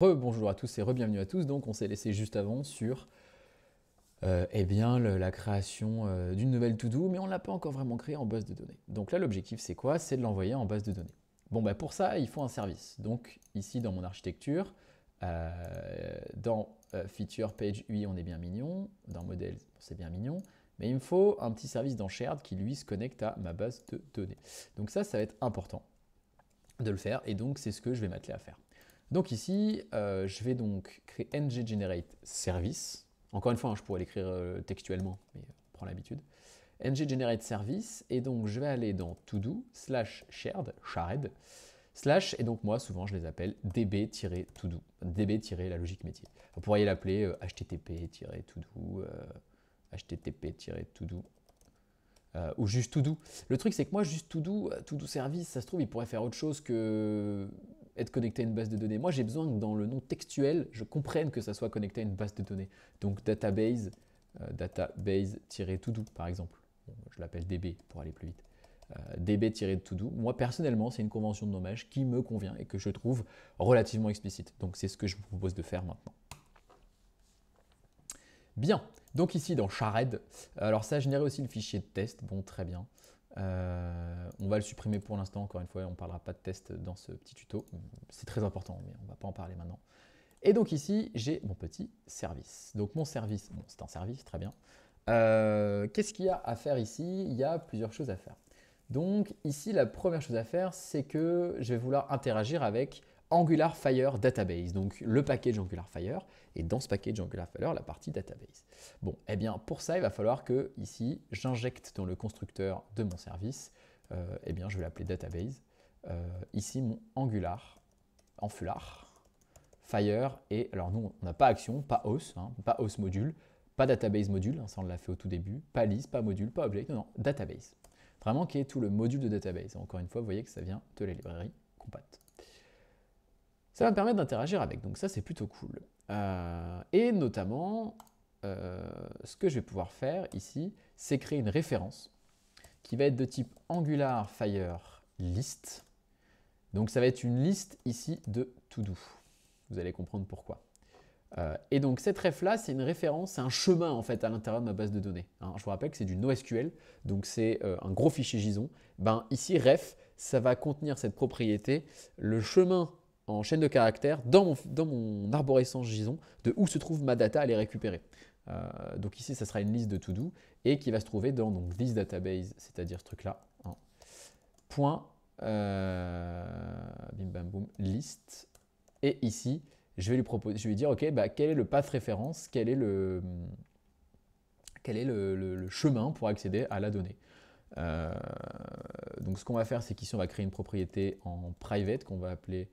Rebonjour à tous et re-bienvenue à tous. Donc on s'est laissé juste avant sur la création d'une nouvelle to-do, mais on ne l'a pas encore vraiment créée en base de données. Donc là l'objectif c'est quoi? C'est de l'envoyer en base de données. Bon bah pour ça il faut un service. Donc ici dans mon architecture, dans Feature Page UI on est bien mignon, dans Modèle c'est bien mignon, mais il me faut un petit service dans Shared qui lui se connecte à ma base de données. Donc ça va être important de le faire et donc c'est ce que je vais m'atteler à faire. Donc ici, je vais donc créer ngGenerate service. Encore une fois, hein, je pourrais l'écrire textuellement, mais prends l'habitude. ngGenerate service, et donc je vais aller dans todo /shared, slash, et donc moi, souvent, je les appelle db-todo, db-la logique métier. Vous pourriez l'appeler http-todo, http-todo, ou juste to do. Le truc, c'est que moi, juste to do service, ça se trouve, il pourrait faire autre chose que être connecté à une base de données. Moi, j'ai besoin que dans le nom textuel, je comprenne que ça soit connecté à une base de données. Donc, database, database-to do, par exemple. Bon, je l'appelle DB pour aller plus vite. DB-to do. Moi, personnellement, c'est une convention de nommage qui me convient et que je trouve relativement explicite. Donc, c'est ce que je vous propose de faire maintenant. Bien, donc ici dans Shared, alors ça a généré aussi le fichier de test, bon très bien. On va le supprimer pour l'instant, encore une fois, on ne parlera pas de test dans ce petit tuto. C'est très important, mais on ne va pas en parler maintenant. Et donc ici, j'ai mon petit service. Donc mon service, bon, c'est un service, très bien. Qu'est-ce qu'il y a à faire ici? Il y a plusieurs choses à faire. Donc ici, la première chose à faire, c'est que je vais vouloir interagir avec Angular Fire Database, donc le package Angular Fire, et dans ce package Angular Fire, la partie database. Bon, eh bien pour ça, il va falloir que ici, j'injecte dans le constructeur de mon service, eh bien je vais l'appeler database, ici mon Angular, Angular, Fire, et alors nous, on n'a pas action, pas os, hein, pas os module, pas database module, hein, ça on l'a fait au tout début, pas list, pas module, pas object, non, non, database. Vraiment qui est tout le module de database. Encore une fois, vous voyez que ça vient de la librairie compat. Ça va me permettre d'interagir avec, donc ça c'est plutôt cool. Et notamment, ce que je vais pouvoir faire ici, c'est créer une référence qui va être de type Angular Fire List. Donc ça va être une liste ici de to-do. Vous allez comprendre pourquoi. Et donc cette ref-là, c'est une référence, c'est un chemin en fait à l'intérieur de ma base de données. Hein, je vous rappelle que c'est du NoSQL, donc c'est un gros fichier JSON. Ben, ici, ref, ça va contenir cette propriété, le chemin en chaîne de caractères dans mon arborescence JSON, de où se trouve ma data à les récupérer. Donc ici, ça sera une liste de to-do et qui va se trouver dans donc, this database, c'est-à-dire ce truc-là. Hein, point, bim bam boum, list. Et ici, je vais lui proposer, je vais lui dire, ok, bah, quel est le path référence, quel est le chemin pour accéder à la donnée. Donc ce qu'on va faire, c'est qu'ici on va créer une propriété en private qu'on va appeler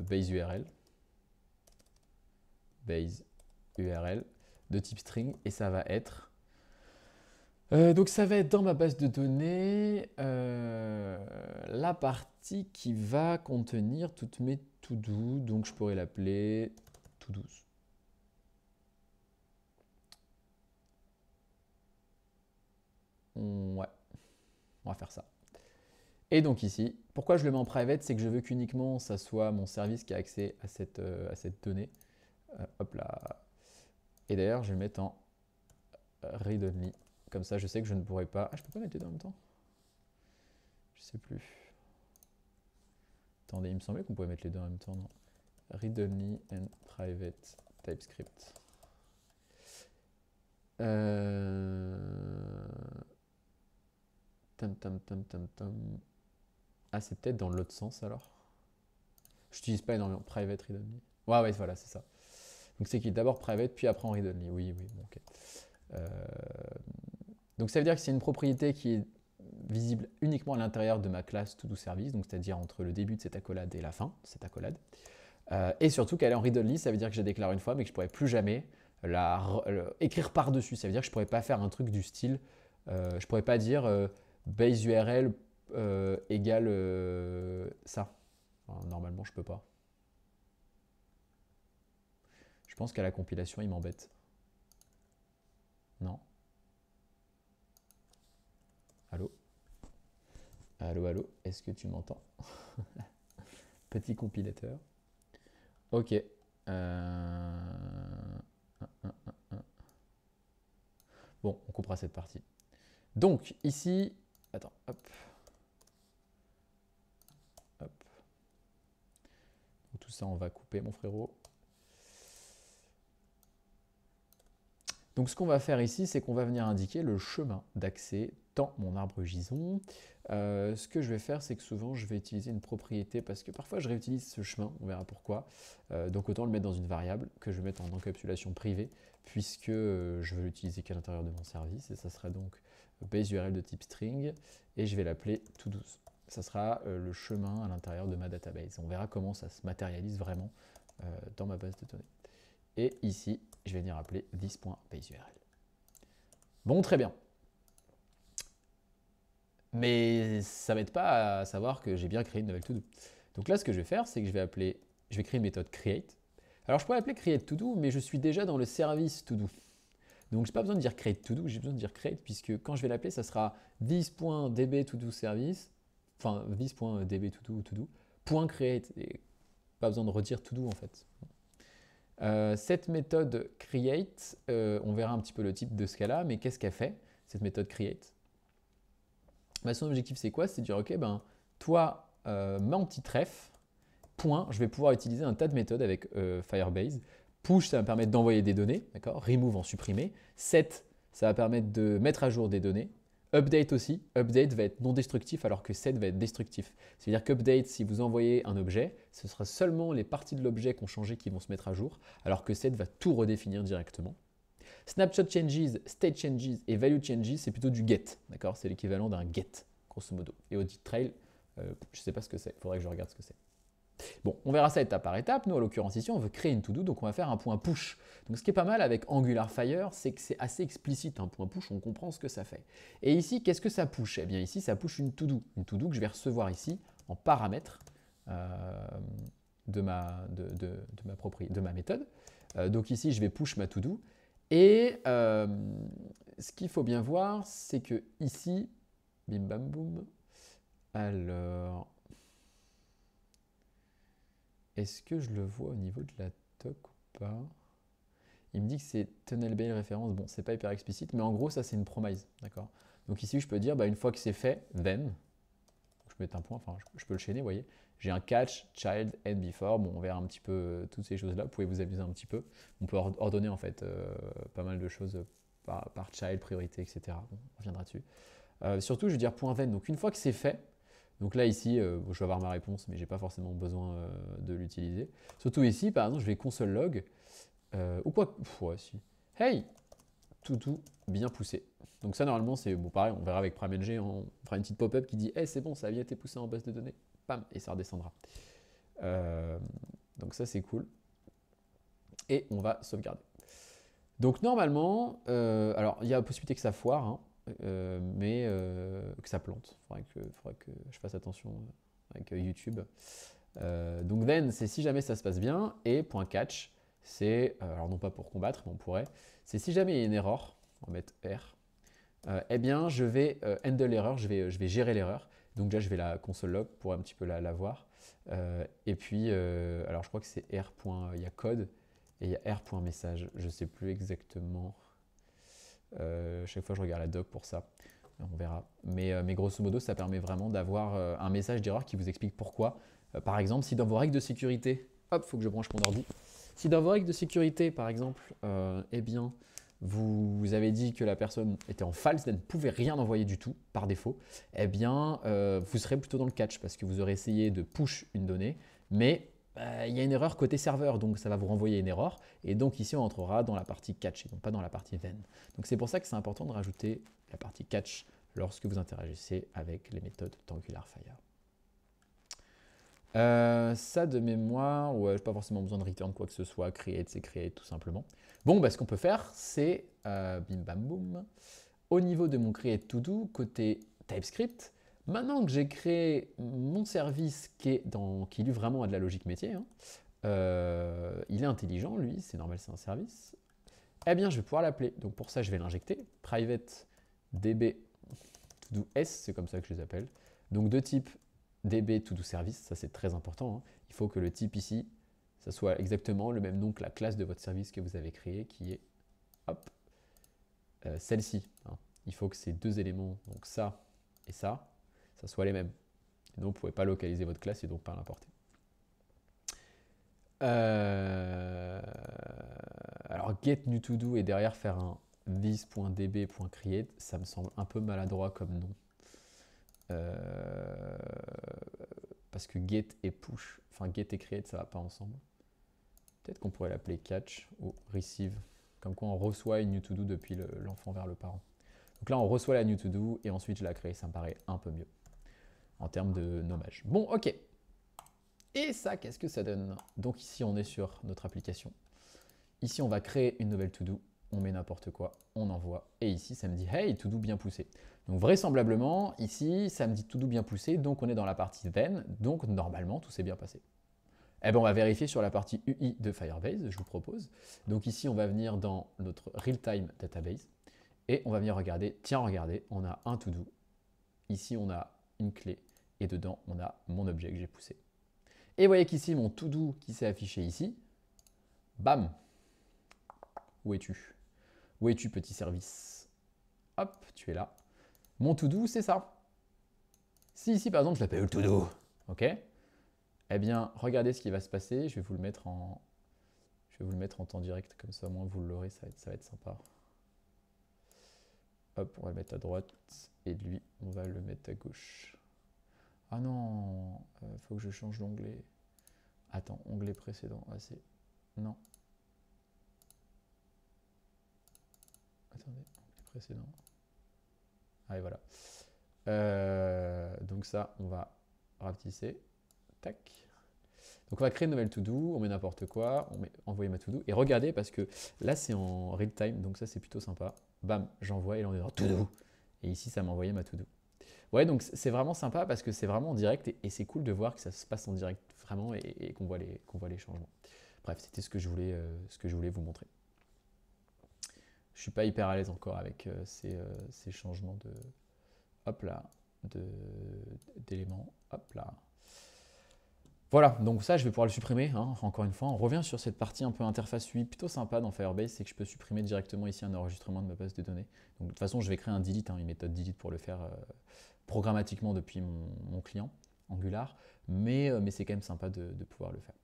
base URL, de type string, et ça va être donc ça va être dans ma base de données la partie qui va contenir toutes mes to-do, donc je pourrais l'appeler to-dos. Ouais, on va faire ça. Et donc ici, pourquoi je le mets en private, c'est que je veux qu'uniquement ça soit mon service qui a accès à cette donnée. Hop là. Et d'ailleurs, je vais le mettre en read-only. Comme ça, je sais que je ne pourrai pas... Ah, je peux pas mettre les deux en même temps? Je sais plus. Attendez, il me semblait qu'on pouvait mettre les deux en même temps, non? Read-only and private TypeScript. Ah, c'est peut-être dans l'autre sens alors. Je n'utilise pas énormément private read-only. Ouais, voilà, c'est ça. Donc c'est qu'il est d'abord private, puis après en read-only. Oui, bon, ok. Donc ça veut dire que c'est une propriété qui est visible uniquement à l'intérieur de ma classe ToDoService, donc c'est-à-dire entre le début de cette accolade et la fin de cette accolade. Et surtout qu'elle est en read-only, ça veut dire que je la déclare une fois, mais que je ne pourrais plus jamais écrire par-dessus. Ça veut dire que je ne pourrais pas faire un truc du style, je ne pourrais pas dire base URL égale ça. Enfin, normalement, je ne peux pas. Je pense qu'à la compilation, il m'embête. Non. Allô? Allô, est-ce que tu m'entends? Petit compilateur. Ok. Bon, on coupera cette partie. Donc, ici, attends, hop, hop. Tout ça, on va couper, mon frérot. Donc, ce qu'on va faire ici, c'est qu'on va venir indiquer le chemin d'accès dans mon arbre JSON. Ce que je vais faire, c'est que souvent, je vais utiliser une propriété parce que parfois, je réutilise ce chemin, on verra pourquoi. Donc, autant le mettre dans une variable que je vais mettre en encapsulation privée puisque je veux l'utiliser qu'à l'intérieur de mon service. Et ça sera donc base URL de type string et je vais l'appeler to12. Ça sera le chemin à l'intérieur de ma database. On verra comment ça se matérialise vraiment dans ma base de données. Et ici, je vais venir appeler this.baseURL. Bon, très bien. Mais ça ne m'aide pas à savoir que j'ai bien créé une nouvelle to-do. Donc là, ce que je vais faire, c'est que je vais créer une méthode create. Alors, je pourrais l'appeler create to-do, mais je suis déjà dans le service to-do. Donc, je n'ai pas besoin de dire create to-do, j'ai besoin de dire create, puisque quand je vais l'appeler, ça sera this.db to-do service, enfin, this.db to-do, .create, et pas besoin de redire to-do en fait. Cette méthode create, on verra un petit peu le type de ce qu'elle a, mais qu'est-ce qu'elle fait, cette méthode create? Son objectif, c'est quoi? C'est de dire, ok, ben, toi, mon petit ref, point, je vais pouvoir utiliser un tas de méthodes avec Firebase. Push, ça va me permettre d'envoyer des données, d'accord? Remove, en supprimer. Set, ça va permettre de mettre à jour des données. Update aussi. Update va être non destructif alors que set va être destructif. C'est-à-dire qu'update, si vous envoyez un objet, ce sera seulement les parties de l'objet qui ont changé qui vont se mettre à jour, alors que set va tout redéfinir directement. Snapshot changes, state changes et value changes, c'est plutôt du get, d'accord? C'est l'équivalent d'un get, grosso modo. Et audit trail, je ne sais pas ce que c'est, il faudrait que je regarde ce que c'est. Bon, on verra ça étape par étape. Nous, en l'occurrence, ici, on veut créer une to-do, donc on va faire un point push. Donc, ce qui est pas mal avec Angular Fire, c'est que c'est assez explicite, un point push, on comprend ce que ça fait. Et ici, qu'est-ce que ça push? Eh bien, ici, ça push une to-do que je vais recevoir ici en paramètre de ma méthode. Donc ici, je vais push ma to-do. Et ce qu'il faut bien voir, c'est que ici, bim bam boum, alors... Est-ce que je le vois au niveau de la doc ou pas? Il me dit que c'est TunnelBale référence. Bon, c'est pas hyper explicite, mais en gros, ça, c'est une promise. D'accord? Donc ici, je peux dire, bah, une fois que c'est fait, then, je peux mettre un point, enfin, je peux le chaîner, vous voyez. J'ai un catch, child, and before. Bon, on verra un petit peu toutes ces choses-là. Vous pouvez vous amuser un petit peu. On peut ordonner, en fait, pas mal de choses par child, priorité, etc. Bon, on reviendra dessus. Surtout, je veux dire point then. Donc, une fois que c'est fait, donc là, ici, je vais avoir ma réponse, mais je n'ai pas forcément besoin de l'utiliser. Surtout ici, par exemple, je vais console log, ou quoi, ouais, si. Hey, tout bien poussé. Donc ça, normalement, c'est bon, pareil, on verra avec PrimeNG, on fera une petite pop-up qui dit hey, c'est bon, ça a bien été poussé en base de données. Pam, et ça redescendra. Donc ça, c'est cool. Et on va sauvegarder. Donc normalement, alors il y a la possibilité que ça foire, hein, mais que ça plante. Il faudrait que je fasse attention avec YouTube. Donc then, c'est si jamais ça se passe bien. Et point catch, c'est, alors non pas pour combattre, mais on pourrait, c'est si jamais il y a une erreur, on va mettre R, eh bien je vais handle l'erreur, je vais gérer l'erreur. Donc là, je vais la console log pour un petit peu la voir. Et puis, alors je crois que c'est R. Il y a code. Et il y a R.message, je ne sais plus exactement. Chaque fois, je regarde la doc pour ça. On verra. Mais grosso modo, ça permet vraiment d'avoir un message d'erreur qui vous explique pourquoi. Par exemple, si dans vos règles de sécurité, hop, il faut que je branche mon ordi. Si dans vos règles de sécurité, par exemple, eh bien, vous avez dit que la personne était en false, elle ne pouvait rien envoyer du tout, par défaut, eh bien, vous serez plutôt dans le catch parce que vous aurez essayé de push une donnée, mais il y a une erreur côté serveur, donc ça va vous renvoyer une erreur. Et donc ici, on entrera dans la partie catch et non pas dans la partie then. Donc c'est pour ça que c'est important de rajouter la partie catch lorsque vous interagissez avec les méthodes d'Angular Fire. Ça de mémoire, ouais, je n'ai pas forcément besoin de return quoi que ce soit, create, c'est create tout simplement. Bon, bah, ce qu'on peut faire, c'est bim bam boum. Au niveau de mon create to do, côté TypeScript, maintenant que j'ai créé mon service qui lui vraiment a de la logique métier, hein, il est intelligent, lui, c'est normal, c'est un service, eh bien, je vais pouvoir l'appeler. Donc pour ça, je vais l'injecter. Private db to do s, c'est comme ça que je les appelle. Donc de type db to do service, ça c'est très important. Hein. Il faut que le type ici, ça soit exactement le même nom que la classe de votre service que vous avez créé, qui est hop, celle-ci. Hein. Il faut que ces deux éléments, donc ça et ça soient les mêmes. Et donc, vous ne pouvez pas localiser votre classe et donc pas l'importer. Alors, get new to do et derrière faire un this.db.create, ça me semble un peu maladroit comme nom. Parce que get et push, enfin get et create, ça va pas ensemble. Peut-être qu'on pourrait l'appeler catch ou receive, comme quoi on reçoit une new to do depuis l'enfant vers le parent. Donc là, on reçoit la new to do et ensuite je la crée, ça me paraît un peu mieux en termes de nommage. Bon, ok. Et ça, qu'est-ce que ça donne? Donc ici, on est sur notre application. Ici, on va créer une nouvelle to-do. On met n'importe quoi, on envoie. Et ici, ça me dit « Hey, to-do bien poussé ». Donc vraisemblablement, ici, ça me dit to-do bien poussé. Donc on est dans la partie then. Donc normalement, tout s'est bien passé. Eh bien, on va vérifier sur la partie UI de Firebase, je vous propose. Donc ici, on va venir dans notre real-time database. Et on va venir regarder. Tiens, regardez, on a un to-do. Ici, on a une clé. Et dedans, on a mon objet que j'ai poussé. Et vous voyez qu'ici, mon to-do qui s'est affiché ici, bam! Où es-tu? Où es-tu, petit service? Hop, tu es là. Mon to-do, c'est ça. Si ici, par exemple, je l'appelle le to-do, ok? Eh bien, regardez ce qui va se passer. Je vais vous le mettre en temps direct, comme ça, au moins, vous l'aurez, ça va être sympa. Hop, on va le mettre à droite, et lui, on va le mettre à gauche. Ah non, faut que je change d'onglet. Attends, onglet précédent. Ah, c'est... Non. Attendez, onglet précédent. Ah, et voilà. Donc ça, on va rapetisser. Tac. Donc on va créer une nouvelle to-do, on met n'importe quoi, on met envoyer ma to-do. Et regardez, parce que là, c'est en real time, donc ça, c'est plutôt sympa. Bam, j'envoie et là, on est dans to-do. Et ici, ça m'a envoyé ma to-do. Ouais, donc c'est vraiment sympa parce que c'est vraiment en direct et c'est cool de voir que ça se passe en direct vraiment et qu'on voit les changements. Bref, c'était ce que je voulais vous montrer. Je suis pas hyper à l'aise encore avec ces changements de hop là d'éléments. Hop là. Voilà, donc ça je vais pouvoir le supprimer, hein, encore une fois. On revient sur cette partie un peu interface UI plutôt sympa dans Firebase, c'est que je peux supprimer directement ici un enregistrement de ma base de données. Donc de toute façon je vais créer un delete, hein, une méthode delete pour le faire programmatiquement depuis mon client Angular, mais c'est quand même sympa de pouvoir le faire.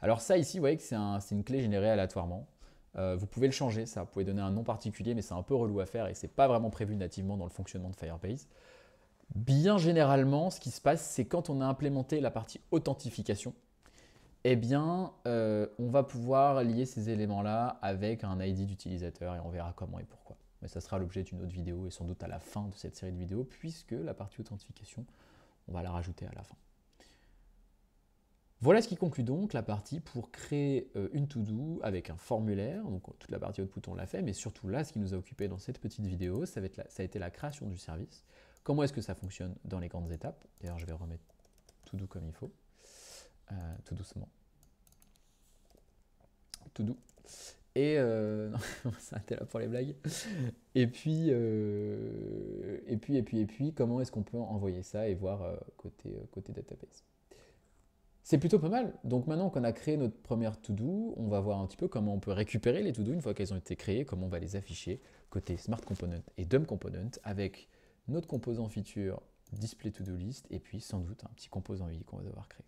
Alors ça ici, vous voyez que c'est une clé générée aléatoirement. Vous pouvez le changer, ça, vous pouvez donner un nom particulier, mais c'est un peu relou à faire et c'est pas vraiment prévu nativement dans le fonctionnement de Firebase. Bien généralement, ce qui se passe, c'est quand on a implémenté la partie authentification, eh bien, on va pouvoir lier ces éléments-là avec un ID d'utilisateur et on verra comment et pourquoi. Mais ça sera l'objet d'une autre vidéo et sans doute à la fin de cette série de vidéos, puisque la partie authentification, on va la rajouter à la fin. Voilà ce qui conclut donc la partie pour créer une to-do avec un formulaire. Donc toute la partie output, on l'a fait, mais surtout là, ce qui nous a occupé dans cette petite vidéo, ça a été la création du service. Comment est-ce que ça fonctionne dans les grandes étapes? D'ailleurs, je vais remettre to do comme il faut, tout doucement. To do. Et ça était là pour les blagues. Et puis, comment est-ce qu'on peut envoyer ça et voir côté database. C'est plutôt pas mal. Donc maintenant qu'on a créé notre première to-do, on va voir un petit peu comment on peut récupérer les to-do une fois qu'elles ont été créées, comment on va les afficher côté Smart Component et Dumb Component avec notre composant feature display to-do list et puis sans doute un petit composant UI qu'on va devoir créer.